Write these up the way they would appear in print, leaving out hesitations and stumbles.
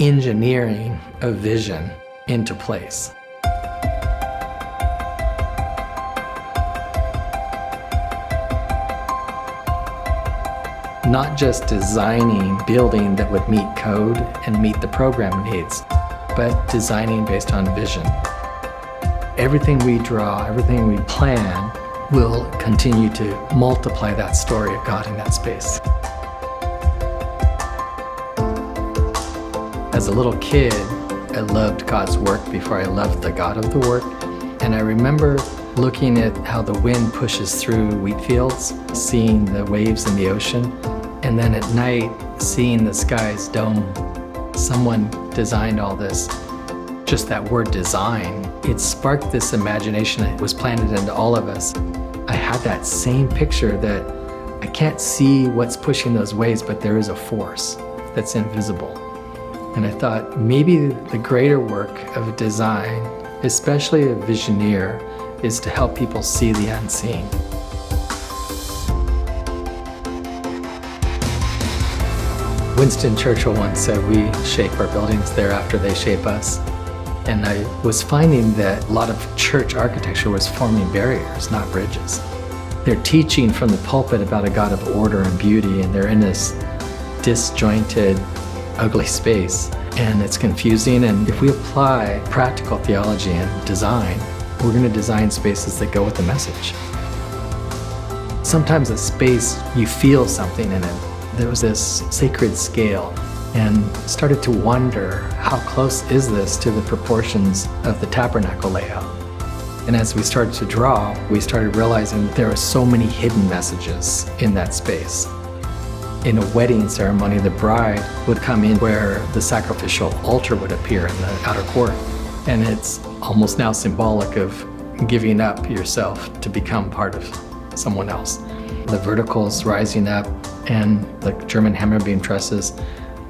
engineering a vision into place. Not just designing building that would meet code and meet the program needs, but designing based on vision. Everything we draw, everything we plan, will continue to multiply that story of God in that space. As a little kid, I loved God's work before I loved the God of the work. And I remember looking at how the wind pushes through wheat fields, seeing the waves in the ocean, and then at night, seeing the sky's dome. Someone designed all this. Just that word design, it sparked this imagination that was planted into all of us. I had that same picture that I can't see what's pushing those waves, but there is a force that's invisible. And I thought maybe the greater work of design, especially a visioneer, is to help people see the unseen. Winston Churchill once said, we shape our buildings, thereafter they shape us. And I was finding that a lot of church architecture was forming barriers, not bridges. They're teaching from the pulpit about a God of order and beauty, and they're in this disjointed, ugly space, and it's confusing. And if we apply practical theology and design, we're going to design spaces that go with the message. Sometimes a space, you feel something in it. There was this sacred scale, and started to wonder, how close is this to the proportions of the tabernacle layout? And as we started to draw, we started realizing that there were so many hidden messages in that space. In a wedding ceremony, the bride would come in where the sacrificial altar would appear in the outer court. And it's almost now symbolic of giving up yourself to become part of someone else. The verticals rising up and the German hammer beam trusses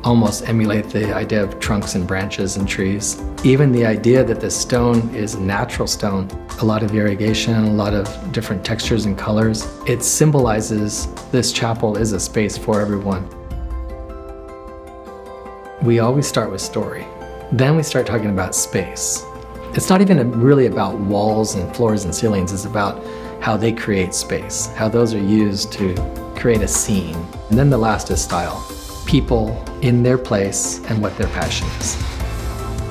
almost emulate the idea of trunks and branches and trees. Even the idea that the stone is natural stone, a lot of irrigation, a lot of different textures and colors, it symbolizes this chapel is a space for everyone. We always start with story. Then we start talking about space. It's not even really about walls and floors and ceilings, it's about how they create space, how those are used to create a scene. And then the last is style. People in their place and what their passion is.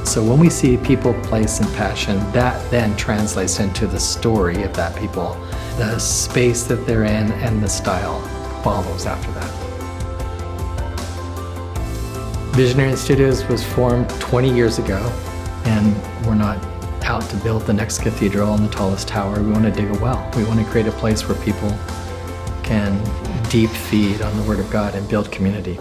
So when we see people, place, and passion, that then translates into the story of that people. The space that they're in and the style follows after that. Visioneering Studios was formed 20 years ago, and we're not out to build the next cathedral on the tallest tower. We want to dig a well. We want to create a place where people can deep feed on the Word of God and build community.